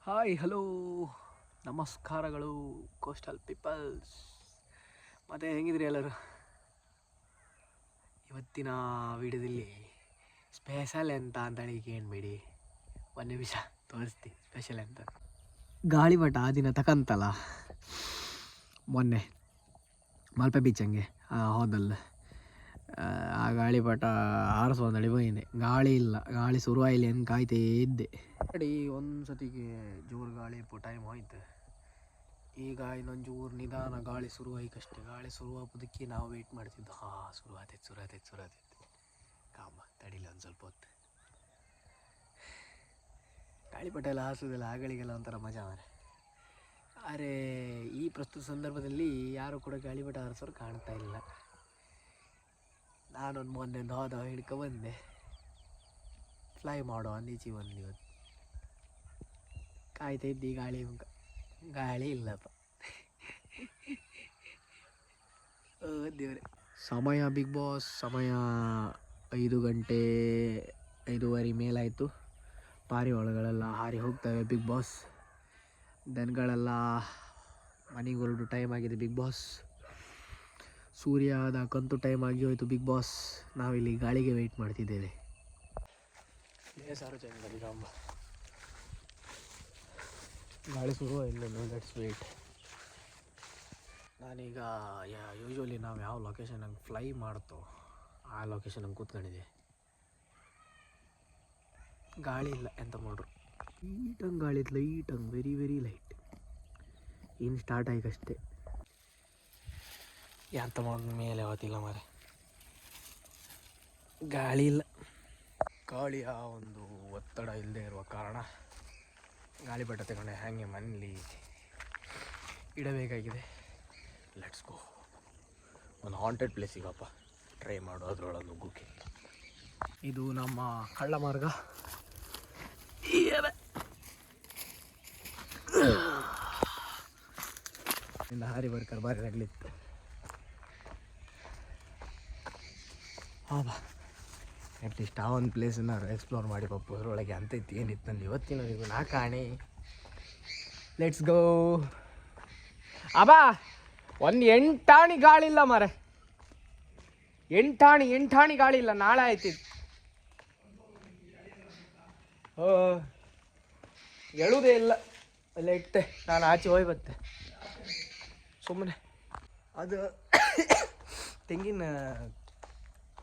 Hi hello ನಮಸ್ಕಾರಗಳು coastal people's. ಮತ್ತು ಹೆಂಗಿದ್ರಿ ಎಲ್ಲರೂ? ಇವತ್ತಿನ ವಿಡಿಯೋದಲ್ಲಿ ಸ್ಪೆಷಲ್ ಎಂತ ಅಂತೇಳಿ ಕೇಳಬೇಡಿ, ಒಂದು ನಿಮಿಷ ತೋರಿಸ್ತೀನಿ ಸ್ಪೆಷಲ್ ಅಂತ. ಗಾಳಿಪಟ ಆ ದಿನ ತಕಂತಲ್ಲ ಮೊನ್ನೆ ಮಲ್ಪೆ ಬೀಚಂಗೆ ಹೋದಲ್ಲ, ಆ ಗಾಳಿಪಟ ಹಾರಿಸೋಂದಳಿ ಹೋಗಿದ್ದೆ. ಗಾಳಿ ಇಲ್ಲ, ಗಾಳಿ ಶುರುವಾಯಿಲ್ಲ ಏನು ಕಾಯ್ತೇ ಇದ್ದೆ. ಅಡಿ ಒಂದು ಸತಿಗೆ ಜೋರು ಗಾಳಿ ಟೈಮ್ ಹೋಯ್ತು. ಈಗ ಇನ್ನೊಂಚೂರು ನಿಧಾನ ಗಾಳಿ ಶುರುವಾಯ್ಕಷ್ಟೇ. ಗಾಳಿ ಶುರುವಾಗೋದಕ್ಕೆ ನಾವು ವೆಯ್ಟ್ ಮಾಡ್ತಿದ್ದು. ಶುರುವಾತೈತೆ ಕಾಮ ತಡಿಲ್ಲ ಒಂದು ಸ್ವಲ್ಪ ಹೊತ್ತು. ಗಾಳಿಪಟ ಎಲ್ಲ ಹಾರಿಸೋದಿಲ್ಲ, ಆಗಳಿಗೆಲ್ಲ ಒಂಥರ ಮಜಾ ಮಾರೆ. ಆದರೆ ಈ ಪ್ರಸ್ತುತ ಸಂದರ್ಭದಲ್ಲಿ ಯಾರು ಕೂಡ ಗಾಳಿಪಟ ಹಾರಿಸೋರು ಕಾಣ್ತಾ ಇಲ್ಲ. ನಾನೊಂದು ಮೊನ್ನೆ ಹೋದ ಹಿಡ್ಕೊಬಂದೆ, ಫ್ಲೈ ಮಾಡೋ ಅಂದೀಚಿ ಬಂದು ಇವತ್ತು ಕಾಯ್ತಾ ಇದ್ದಿ. ಗಾಳಿ ಇಲ್ಲಪ್ಪ. ದೇವ್ರೆ. ಸಮಯ ಬಿಗ್ ಬಾಸ್ ಸಮಯ 5 ಗಂಟೆ 5:30 ಮೇಲಾಯಿತು. ಪಾರಿವಾಳಗಳೆಲ್ಲ ಹಾರಿ ಹೋಗ್ತವೆ. ಬಿಗ್ ಬಾಸ್ ದನಗಳೆಲ್ಲ ಮನೆಗೆ ಹೊರಡು ಟೈಮ್ ಆಗಿದೆ. ಬಿಗ್ ಬಾಸ್ ಸೂರ್ಯದ ಕಂತು ಟೈಮ್ ಆಗಿ ಹೋಯಿತು. ಬಿಗ್ ಬಾಸ್ ನಾವಿಲ್ಲಿ ಗಾಳಿಗೆ ವೆಯ್ಟ್ ಮಾಡ್ತಿದ್ದೇವೆ. ಸಾರು ಚಂದ ಗಾಳಿ ಶುರು ಇಲ್ಲ. Let's wait. ನಾನೀಗ ಯೂಶ್ವಲಿ ನಾವು ಯಾವ ಲೊಕೇಶನ್ಗೆ ಫ್ಲೈ ಮಾಡ್ತೋ ಆ ಲೊಕೇಶನ್ಗೆ ಕೂತ್ಕೊಂಡಿದ್ದೆ. ಗಾಳಿ ಇಲ್ಲ, ಎಂತ ಮಾಡ್ರು ಲೈಟಂಗೆ ಗಾಳಿ ಇತ್ತು, ಲೈಟಂಗೆ ವೆರಿ ಲೈಟ್. ಇನ್ನು ಸ್ಟಾರ್ಟ್ ಆಯ್ಕಷ್ಟೇ. ಎಂತ ಮಾಡಿದ ಮೇಲೆ ಅವತ್ತಿಲ್ಲ ಮಾರೆ, ಗಾಳಿ ಇಲ್ಲ. ಗಾಳಿಯ ಒಂದು ಒತ್ತಡ ಇಲ್ಲದೆ ಇರುವ ಕಾರಣ ಗಾಳಿಪಟ ತಗೊಂಡೆ ಹಾಗೆ ಮನೇಲಿ ಇಡಬೇಕಾಗಿದೆ. Let's go. ಒಂದು ಹಾಂಟೆಡ್ ಪ್ಲೇಸಿಗಪ್ಪ ಟ್ರೈ ಮಾಡು, ಅದರೊಳಗೆ ನುಗ್ಗೋಕ್ಕೆ. ಇದು ನಮ್ಮ ಕಳ್ಳ ಮಾರ್ಗ. ಇಂದ ಹಾರಿ ಬರ್ಕರ್ ಬಾರಿ ರಗಲಿತ್ತು. ಬಾ ಅಟ್ಲೀಸ್ಟ್ ಆ ಒಂದು ಪ್ಲೇಸನ್ನು ಎಕ್ಸ್ಪ್ಲೋರ್ ಮಾಡಿ ಪಪ್ಪು. ಅದರೊಳಗೆ ಅಂತೈತಿ ಏನಿತ್ತು ನಂದು ಇವತ್ತಿನವರೆಗೂ ನಾ ಕಾಣಿ. Let's go. ಒಂದು ಎಂಟಾಣಿ ಗಾಳಿ ಇಲ್ಲ ಮಾರೆ, ಎಂಟಾಣಿ ಗಾಳಿ ಇಲ್ಲ. ನಾಳೆ ಆಯ್ತಿತ್ತು. ಹೇಳುವುದೇ ಇಲ್ಲ. ಅಲ್ಲೇ ಇಟ್ಟೆ ನಾನು, ಆಚೆ ಹೋಗಿ ಬತ್ತೆ ಸುಮ್ಮನೆ. ಅದು ತೆಂಗಿನ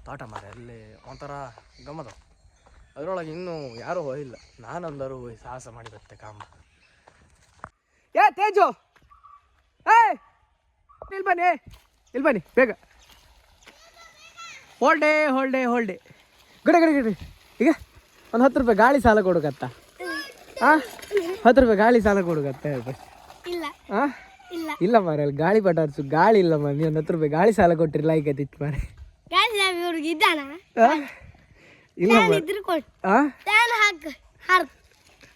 ತೋಟ ಮಾರೆ, ಅಲ್ಲಿ ಒಂಥರ ಗಮ್ಮದ. ಅದರೊಳಗೆ ಇನ್ನೂ ಯಾರೂ ಹೋಗಿಲ್ಲ. ನಾನೊಂದರು ಹೋಗಿ ಸಾಹಸ ಮಾಡಿ ಬತ್ತೆ ಕಾಮ. ತೇಜು ಇಲ್ಲಿ ಬನ್ನಿ ಬೇಗ. ಹೋಲ್ಡೆ ಗುಡ ಈಗ ಒಂದು 10 ರೂಪಾಯಿ ಗಾಳಿ ಸಾಲ ಕೊಡುಗತ್ತ. 10 ರೂಪಾಯಿ ಗಾಳಿ ಸಾಲ ಕೊಡುಗತ್ತ. ಇಲ್ಲ ಮಾರೆ, ಅಲ್ಲಿ ಗಾಳಿ ಪಟಾರ್ಸು ಗಾಳಿ ಇಲ್ಲ ಮಾರೆ. ನೀವು 10 ರೂಪಾಯಿ ಗಾಳಿ ಸಾಲ ಕೊಟ್ಟಿರಿ ಲೈಕ್ ಆಯ್ತಿತ್ತು ಮಾರೆ. ಇಲ್ಲ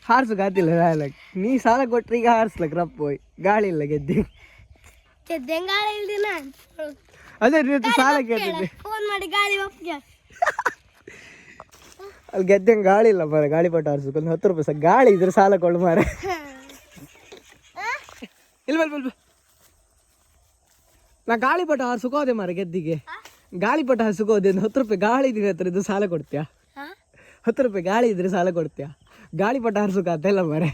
ಹಾರ್ಸು ಗಾತಿಲ್ಲ. ನೀ ಸಾಲ ಕೊಟ್ರಿ, ಈಗ ಹಾರ್ಸ್ಲಕ್ ರಪ್ಪ ಹೋಯ್. ಗಾಳಿ ಇಲ್ಲ ಗೆದ್ದಿ. ಅದೇ ನೀನು ಸಾಲ ಕೇಳಿದ್ದೆ ಅಲ್ಲಿ ಗೆದ್ದಂಗೆ ಗಾಳಿ ಇಲ್ಲ ಮಾರೆ. ಗಾಳಿ ಪಟ ಹಾರ್ಸಕ್ಕೆ ಒಂದು 10 ರೂಪಾಯಿ ಗಾಳಿ ಇದ್ರೆ ಸಾಲ ಕೊಳ್ಳು ಮಾರೆ. ಇಲ್ಲ ನಾ ಗಾಳಿಪಟ ಹಾರ್ಸಕೋದೆ ಮಾರೆ ಗೆದ್ದಿಗೆ. ಗಾಳಿಪಟ ಹಾರ್ಸಕೋದೆ. 10 ರೂಪಾಯಿ ಗಾಳಿ ಇದ್ರೆ ಹತ್ರ ಇದು ಸಾಲ ಕೊಡ್ತೀಯಾ? 10 ರೂಪಾಯಿ ಗಾಳಿ ಇದ್ರೆ ಸಾಲ ಕೊಡ್ತೀಯಾ? ಗಾಳಿಪಟ ಹಾರ್ಸೋಕಾತಲ್ಲ ಮಾರೆ.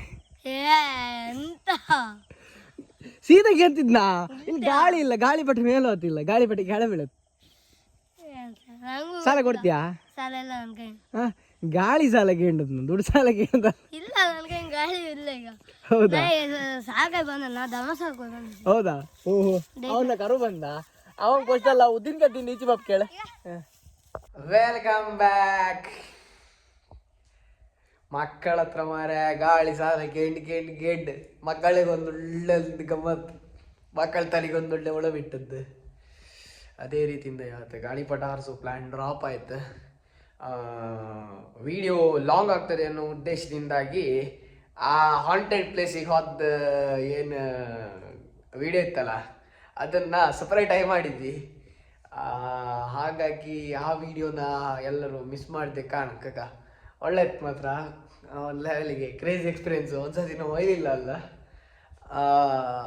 ಸೀದಾ ಗೆದ್ದಿದ್ನಾ? ಇಲ್ಲಿ ಗಾಳಿ ಇಲ್ಲ, ಗಾಳಿಪಟ ಮೇಲೆ ಹೋತಿಲ್ಲ, ಗಾಳಿಪಟ ಕೆಳ ಬೀಳತ್. ಸಾಲ ಕೊಡ್ತೀಯಾ? ಗಾಳಿ ಸಾಲ ಕೇಂಡದ್, ದುಡ್ಡು ಸಾಲ ಕೇಂದ. ಹೌದಾ? ಓಹೋ, ಅವನ ಕರು ಬಂದ. ಅವನ್ ಕೊಟ್ಟಲ್ಲ ಉದ್ದಿನ ಕಡ್ಡಿ ನೀಚಿ ಬಾಪ್ ಕೇಳ. Welcome back. ಮಕ್ಕಳ ಹತ್ರ ಮಾರ ಗಾಳಿ ಸಾಲ ಗೆಡ್ ಮಕ್ಕಳಿಗೊಂದು ಒಳ್ಳೆ ಗಮ್ಮತ್. ಮಕ್ಕಳ ತಲೆಗೊಂದೊಳ್ಳೆ ಒಳ ಬಿಟ್ಟದ್ದು. ಅದೇ ರೀತಿಯಿಂದ ಇವತ್ತು ಗಾಳಿಪಟ ಹಾರಿಸೋ ಪ್ಲ್ಯಾನ್ ಡ್ರಾಪ್ ಆಯ್ತು. ವಿಡಿಯೋ ಲಾಂಗ್ ಆಗ್ತದೆ ಅನ್ನೋ ಉದ್ದೇಶದಿಂದಾಗಿ ಆ ಹಾಂಟೆಡ್ ಪ್ಲೇಸಿಗೆ ಹೋದ ಏನು ವಿಡಿಯೋ ಇತ್ತಲ್ಲ ಅದನ್ನು ಸಪ್ರೇಟಾಗಿ ಮಾಡಿದ್ವಿ. ಹಾಗಾಗಿ ಆ ವಿಡಿಯೋನ ಎಲ್ಲರೂ ಮಿಸ್ ಮಾಡಿದೆ ಕಾಣಕ್ಕ. ಒಳ್ಳೆ ಇತ್ತು ಮಾತ್ರ. ಒಂದು ಲೆವೆಲಿಗೆ ಕ್ರೇಜಿ ಎಕ್ಸ್ಪೀರಿಯೆನ್ಸು. ಒಂದ್ಸತಿ ನಾವು ಒಯ್ಲಿಲ್ಲ ಅಲ್ಲ,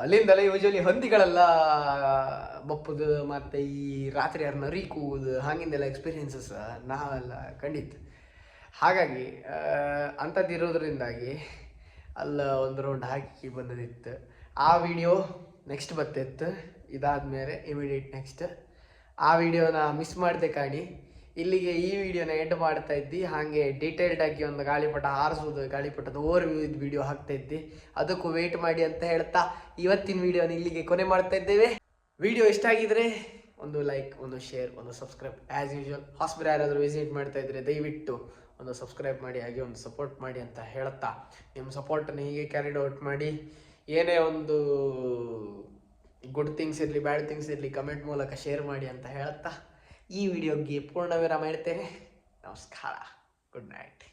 ಅಲ್ಲಿಂದಲೇ ಯೂಶಲಿ ಹಂದಿಗಳೆಲ್ಲ ಬಪ್ಪುದು ಮತ್ತು ಈ ರಾತ್ರಿ ಯಾರು ನರಿ ಕೂಗುದು ಹಾಗಿಂದೆಲ್ಲ ಎಕ್ಸ್ಪೀರಿಯೆನ್ಸಸ್ ನಾವೆಲ್ಲ ಕಂಡಿತ್ತು. ಹಾಗಾಗಿ ಅಂಥದ್ದಿರೋದ್ರಿಂದಾಗಿ ಅಲ್ಲ ಒಂದು ರೌಂಡ್ ಹಾಕಿ ಬಂದದಿತ್ತು. ಆ ವಿಡಿಯೋ ನೆಕ್ಸ್ಟ್ ಬರ್ತಿತ್ತು, ಇದಾದಮೇಲೆ ಇಮಿಡಿಯೇಟ್ ನೆಕ್ಸ್ಟ್. ಆ ವಿಡಿಯೋನ ಮಿಸ್ ಮಾಡದೆ ಕಾಣಿ. ಇಲ್ಲಿಗೆ ಈ ವಿಡಿಯೋನ ಎಂಡ್ ಮಾಡ್ತಾ ಇದ್ದಿ. ಹಾಗೆ ಡೀಟೇಲ್ಡಾಗಿ ಒಂದು ಗಾಳಿಪಟ ಹಾರಿಸೋದು, ಗಾಳಿಪಟದ ಓವರ್ ವ್ಯೂ ವಿಡಿಯೋ ಹಾಕ್ತಾ ಇದ್ದಿ, ಅದಕ್ಕೂ ವೆಯ್ಟ್ ಮಾಡಿ ಅಂತ ಹೇಳ್ತಾ ಇವತ್ತಿನ ವಿಡಿಯೋನ ಇಲ್ಲಿಗೆ ಕೊನೆ ಮಾಡ್ತಾ ಇದ್ದೇವೆ. ವಿಡಿಯೋ ಇಷ್ಟ ಆಗಿದ್ರೆ ಒಂದು ಲೈಕ್, ಒಂದು ಶೇರ್, ಒಂದು ಸಬ್ಸ್ಕ್ರೈಬ್. ಆ್ಯಸ್ ಯೂಶುವಲ್ ಹೊಸಬ್ರು ಯಾರಾದರೂ ವಿಸಿಟ್ ಮಾಡ್ತಾ ಇದ್ರೆ ದಯವಿಟ್ಟು ಒಂದು ಸಬ್ಸ್ಕ್ರೈಬ್ ಮಾಡಿ, ಹಾಗೆ ಒಂದು ಸಪೋರ್ಟ್ ಮಾಡಿ ಅಂತ ಹೇಳ್ತಾ, ನಿಮ್ಮ ಸಪೋರ್ಟನ್ನು ಹೀಗೆ ಕ್ಯಾರಿಡ್ ಔಟ್ ಮಾಡಿ. ಏನೇ ಒಂದು ಗುಡ್ ಥಿಂಗ್ಸ್ ಇರಲಿ ಬ್ಯಾಡ್ ಥಿಂಗ್ಸ್ ಇರಲಿ ಕಮೆಂಟ್ ಮೂಲಕ ಶೇರ್ ಮಾಡಿ ಅಂತ ಹೇಳ್ತಾ ಈ ವಿಡಿಯೋಗೆ ಪೂರ್ಣ ವಿರಾಮ ಇಡ್ತೇನೆ. ನಮಸ್ಕಾರ, ಗುಡ್ ನೈಟ್.